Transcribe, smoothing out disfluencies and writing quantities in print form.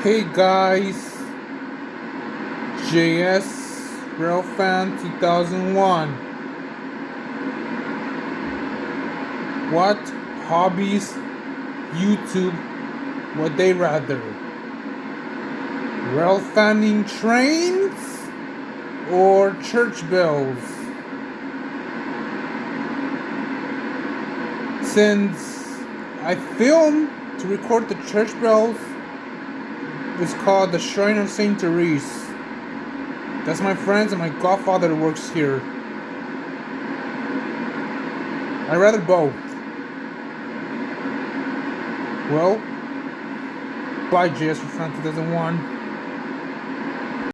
Hey guys, JS Railfan 2001. What hobbies YouTube would they rather? Railfanning trains or church bells? Since I film to record the church bells, it's called the Shrine of Saint Therese. That's my friends and my godfather works here. I'd rather both. Well, bye JS for 2001.